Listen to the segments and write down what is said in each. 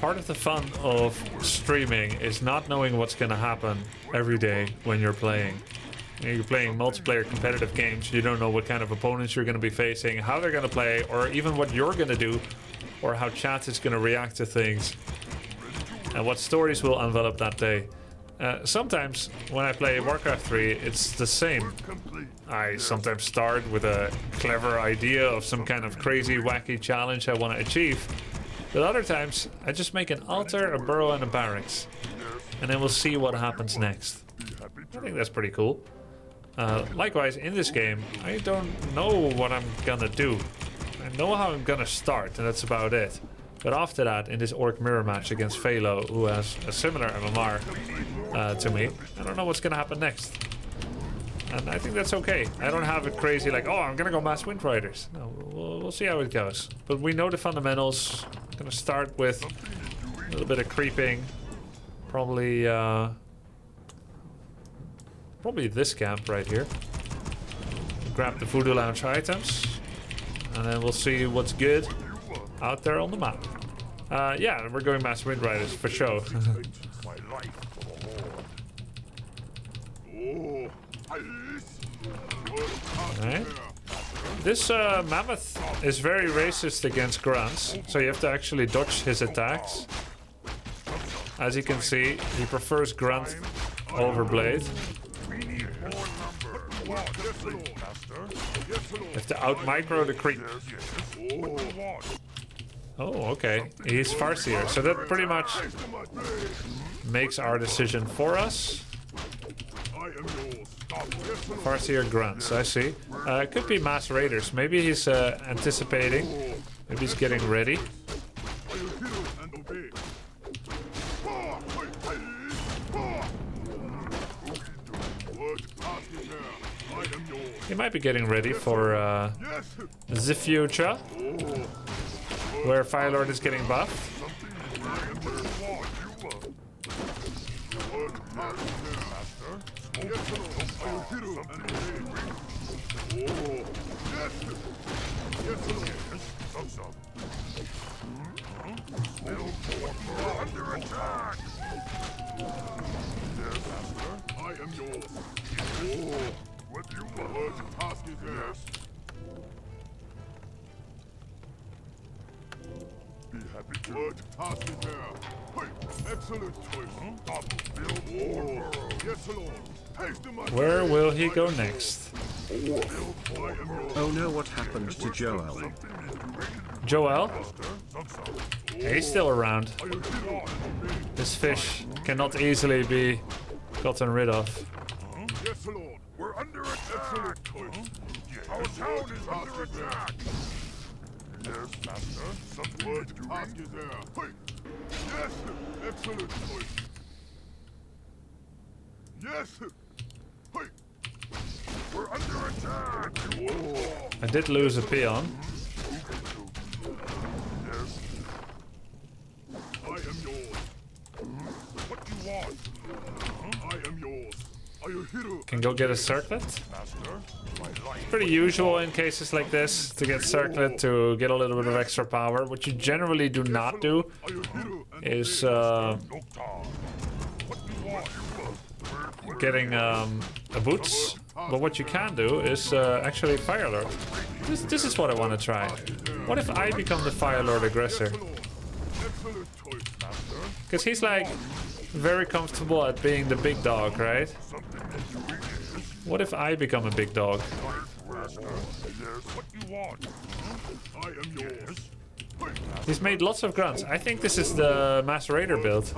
part of the fun of streaming is not knowing what's going to happen every day when you're playing. You're playing multiplayer competitive games. You don't know what kind of opponents you're going to be facing, how they're going to play, or even what you're going to do, or how chat is going to react to things, and what stories will envelop that day. Sometimes when I play Warcraft 3, it's the same. I sometimes start with a clever idea of some kind of crazy, wacky challenge I want to achieve. But other times, I just make an altar, a burrow, and a barracks. And then we'll see what happens next. I think that's pretty cool. Likewise, in this game, I don't know what I'm gonna do. I know how I'm gonna start, and that's about it. But after that, in this Orc mirror match against Phalo, who has a similar MMR to me, I don't know what's gonna happen next. And I think that's okay. I don't have it crazy like, oh, I'm gonna go mass Wind Riders. No, we'll see how it goes. But we know the fundamentals. I'm gonna start with a little bit of creeping. Probably this camp right here. Grab the Voodoo Lounge items. And then we'll see what's good out there on the map. Yeah, we're going mass Wind Riders for sure. Alright. This mammoth is very racist against grunts, so you have to actually dodge his attacks. As you can see, he prefers grunt over blade. You have to out-micro the creep. Oh, okay. He's Farseer, so that pretty much makes our decision for us. Farseer grunts, I see. It could be mass raiders. Maybe he's anticipating. Maybe he's getting ready. He might be getting ready for the future, where Firelord is getting buffed. Under attack! I am yours. What you want? The task is yours. Be happy. What task is there? Hey, excellent choice. Yes, Lord. Where will he go next? Oh no, what happened to Joel? Joel? He's still around. This fish cannot easily be gotten rid of. Yes, Lord. We're under attack. Our town is under attack. Yes, Master. Some word task is there. Hey. Yes, excellent choice. Yes. Hey. We're under attack. I did lose a peon. Yes. I am yours. What you want? I am yours. Are you hero? Can go get a circlet. It's pretty usual in cases like this to get circlet to get a little bit of extra power. What you generally do not do is getting a boots. But what you can do is actually Firelord. This is what I want to try. What if I become the Firelord aggressor? Because he's like very comfortable at being the big dog, right? What if I become a big dog? He's made lots of grunts. I think this is the Mass Raider build.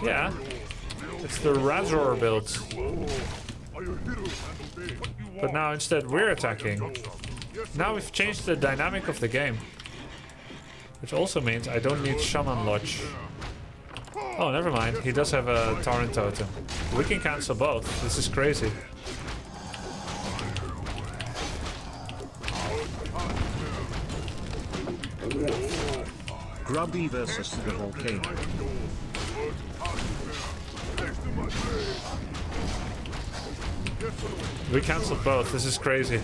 Yeah. It's the Razor build. But now instead we're attacking. Now we've changed the dynamic of the game. Which also means I don't need Shaman Lodge. Oh, never mind. He does have a Torrent Totem. We can cancel both. This is crazy. Grubby versus the volcano. We cancelled both. This is crazy.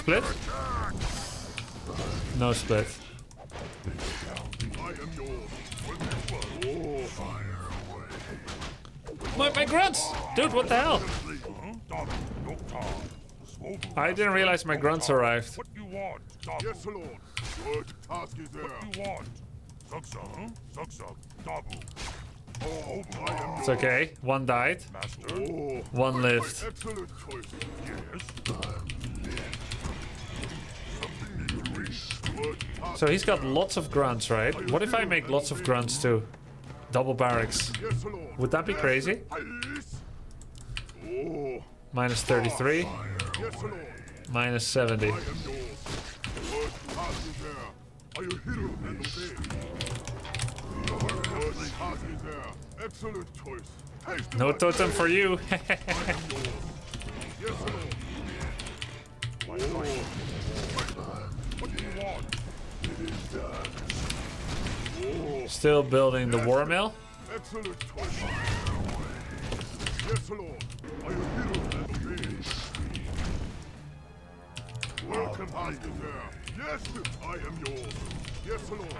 Split? No split. I am yours. Oh, fire away. My grunts! Dude, what the hell? I didn't realize my grunts arrived. What you want? Yes, Lord. Good task is there. What you want? Zug, Dabu. Oh, I am It's okay. One died. master. One lived. Excellent choice. Yes. Good task. So he's got lots of grunts, right? What if I make lots of grunts too? Double barracks. Yes, Lord. Would that be crazy? Yes. Oh, Minus 33. yes, Lord. Minus 70. I am yours. Good task is there. Are you hero and obey? Good task is there. Excellent choice. Haste No my totem for you. I am yours. Yes, Lord. Oh. What do you want? Still building the war mill. Excellent choice. Yes, Lord. Are you hero and obey? Welcome, task is there. Yes, I am yours. Yes, Lord.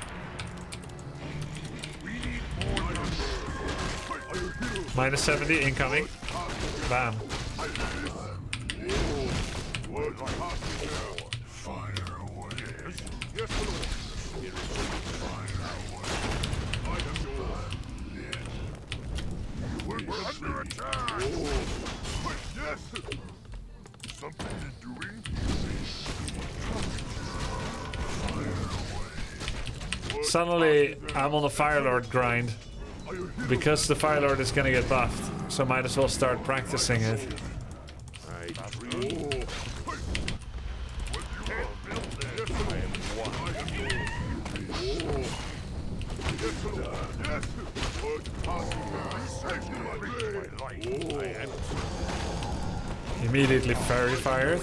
We need more numbers. Are you hero? Minus 70 incoming. Bam. What task is there? Fire away. Yes, yes, Lord. I am yours. We're under attack. Yes. Something you're doing? Suddenly, I'm on a Fire Lord grind Are you hero? because the Fire Lord is gonna get buffed. So might as well start practicing it. Immediately fairy fired.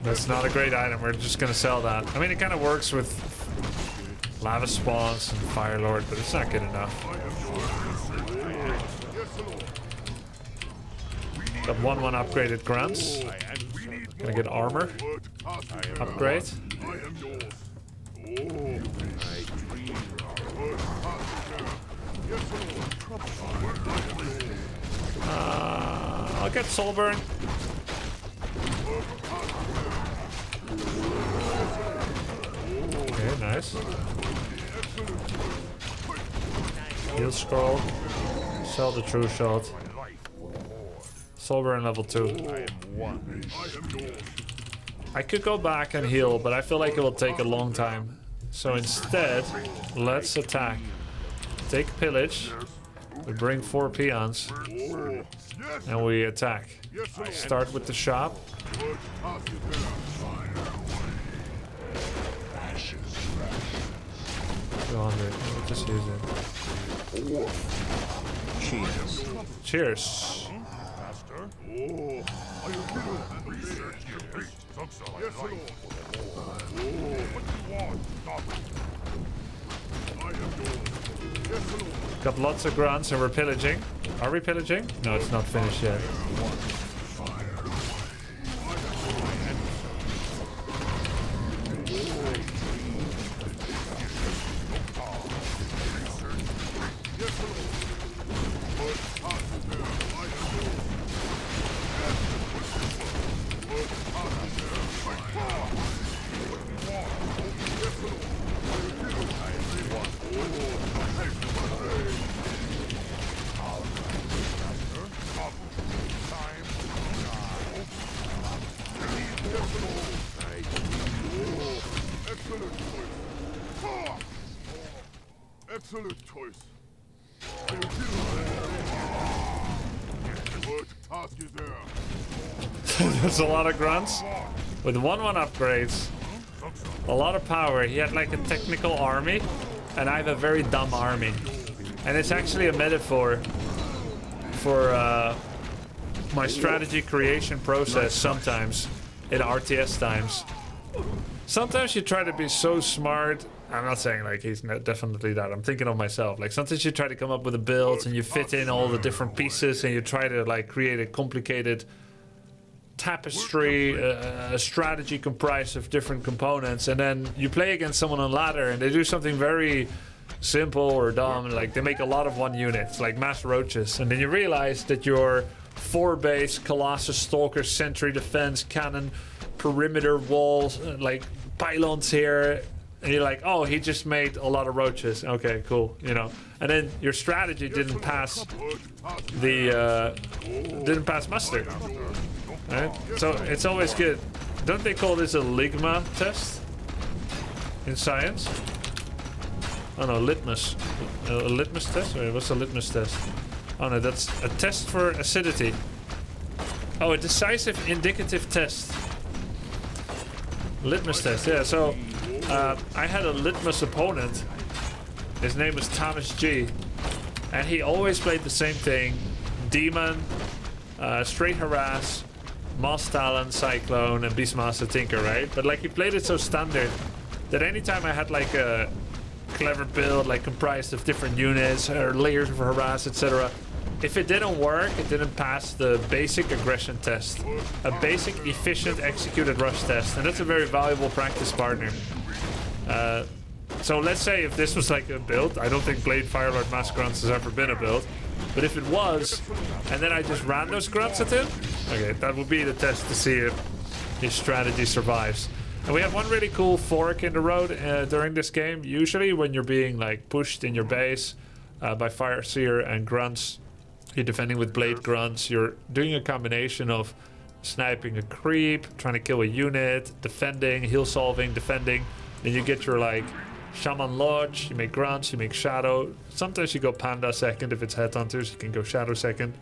That's not a great item. We're just gonna sell that. I mean, it kind of works with lava spawns and Fire Lord, but it's not good enough. Got 1/1 upgraded grunts. Gonna get armor upgrade. I'll get Soulburn. Okay, nice. Heal scroll. Sell the true shot. Soulburn level 2. I could go back and heal, but I feel like it will take a long time. So instead, let's attack. Take pillage. We bring 4 peons. And we attack. Start with the shop. 200. We'll just use it. Cheers. Cheers. Got lots of grunts and we're pillaging. Are we pillaging? No, it's not finished yet. Excellent choice. What task is there? There's a lot of grunts. With 1/1 upgrades. A lot of power. He had like a technical army. And I have a very dumb army. And it's actually a metaphor for my strategy creation process sometimes in RTS times. sometimes you try to be so smart. I'm not saying like he's not definitely that. I'm thinking of myself. Like sometimes you try to come up with a build and you fit in all the different pieces and you try to like create a complicated tapestry, a strategy comprised of different components, and then you play against someone on ladder and they do something very simple or dumb, like they make a lot of one units, like mass roaches, and then you realize that your 4-base Colossus, Stalker, Sentry, Defense, Cannon, Perimeter, Walls, like pylons here, and you're like, oh, he just made a lot of roaches. Okay, cool, you know. And then your strategy didn't pass muster. Right? So it's always good. Don't they call this a ligma test in science? Oh no, litmus. A litmus test? Wait, what's a litmus test? Oh no, that's a test for acidity. Oh, a decisive indicative test. Litmus test, yeah. So I had a litmus opponent. His name was Thomas G. And he always played the same thing. Demon, straight harass, Moss Talon, Cyclone, and Beastmaster Tinker, right? But like he played it so standard that anytime I had like a clever build, like comprised of different units or layers of harass, etc., if it didn't work, it didn't pass the basic aggression test, a basic efficient executed rush test, and that's a very valuable practice partner. So let's say if this was like a build, I don't think Blade Firelord Mass Grunts has ever been a build, but if it was, and then I just ran those grunts at him, okay, that would be the test to see if his strategy survives. And we have one really cool fork in the road during this game. Usually when you're being like pushed in your base by Fireseer and Grunts, you're defending with Blade Grunts, you're doing a combination of sniping a creep, trying to kill a unit, defending, heal solving, defending. Then you get your like Shaman Lodge, you make Grunts, you make Shadow. Sometimes you go Panda second if it's Headhunters, you can go Shadow second.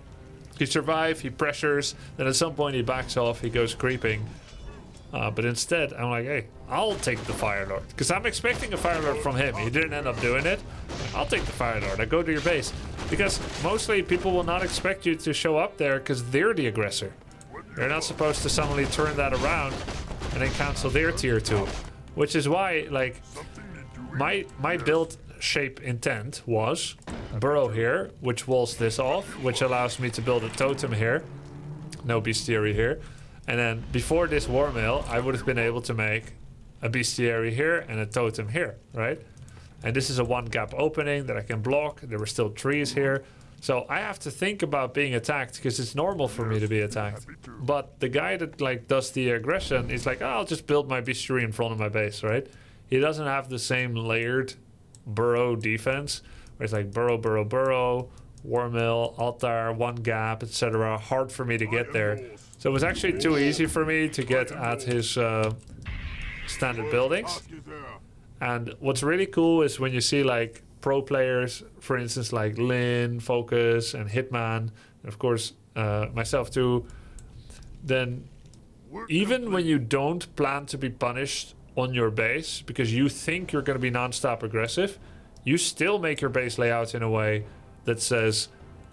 You survive, he pressures, then at some point he backs off, he goes creeping. But instead, I'm like, hey, I'll take the Firelord. Because I'm expecting a Firelord from him. He didn't end up doing it. I'll take the Firelord. I go to your base. Because mostly people will not expect you to show up there because they're the aggressor. They're not supposed to suddenly turn that around and then cancel their tier 2. Which is why, like, my build shape intent was burrow here, which walls this off, which allows me to build a totem here. No bestiary here. And then before this war mill, I would have been able to make a bestiary here and a totem here, right? And this is a 1-gap opening that I can block. There were still trees here. So I have to think about being attacked because it's normal for me to be attacked. But the guy that like does the aggression is like, oh, I'll just build my bestiary in front of my base, right? He doesn't have the same layered burrow defense where it's like burrow, burrow, burrow, war mill, altar, 1-gap, etc. Hard for me to get there. So it was actually too easy for me to get at his standard buildings. And what's really cool is when you see like pro players, for instance, like Lin, Focus, and Hitman, and of course myself too, then even when you don't plan to be punished on your base because you think you're going to be non-stop aggressive, you still make your base layout in a way that says,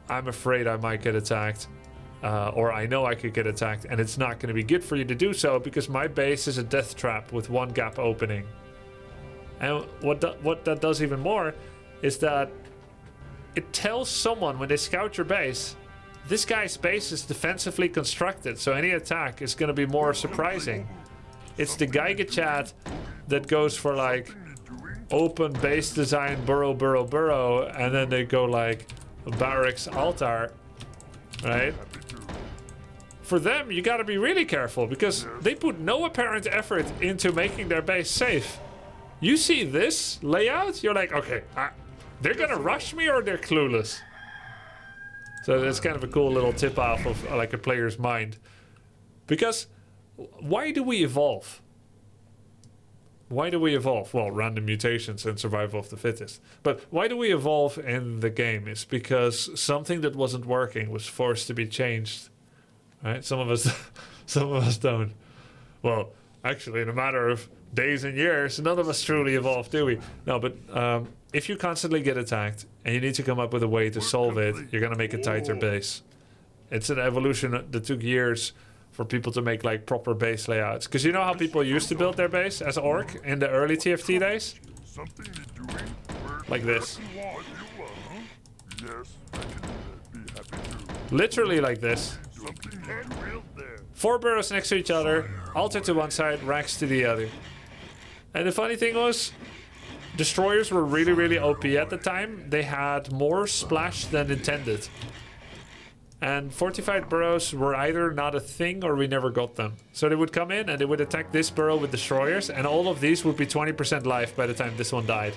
I'm afraid I might get attacked. Or I know I could get attacked and it's not going to be good for you to do so because my base is a death trap with 1-gap opening. And what that does even more is that it tells someone when they scout your base, this guy's base is defensively constructed, so any attack is going to be more surprising. It's the Geiger chat that goes for like open base design, burrow, burrow, burrow, and then they go like barracks, altar, right? For them, you gotta be really careful because they put no apparent effort into making their base safe. You see this layout, you're like, okay, they're gonna rush me or they're clueless. So that's kind of a cool little tip off of like a player's mind. Because why do we evolve? Why do we evolve? Well, random mutations and survival of the fittest. But why do we evolve in the game? It's because something that wasn't working was forced to be changed. Right? Some of us don't. Well, actually, in a matter of days and years, none of us truly evolve, do we? No, but if you constantly get attacked and you need to come up with a way to solve it, you're going to make a tighter base. It's an evolution that took years for people to make like proper base layouts. Because you know how people used to build their base as orc in the early TFT days? Something you're doing? Like this. What you want, huh? Yes, I can be happy to. Literally like this. Something you're doing there. 4 burrows next to each other, altar to one side, racks to the other. And the funny thing was, destroyers were really, really OP at the time. They had more splash than intended. And fortified burrows were either not a thing or we never got them. So they would come in and they would attack this burrow with destroyers, and all of these would be 20% life by the time this one died.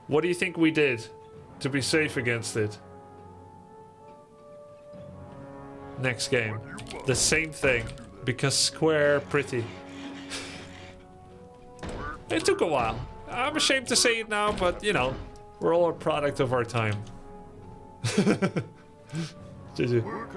What do you think we did to be safe against it? Next game. The same thing. Because square pretty. It took a while. I'm ashamed to say it now, but you know, we're all a product of our time. GG.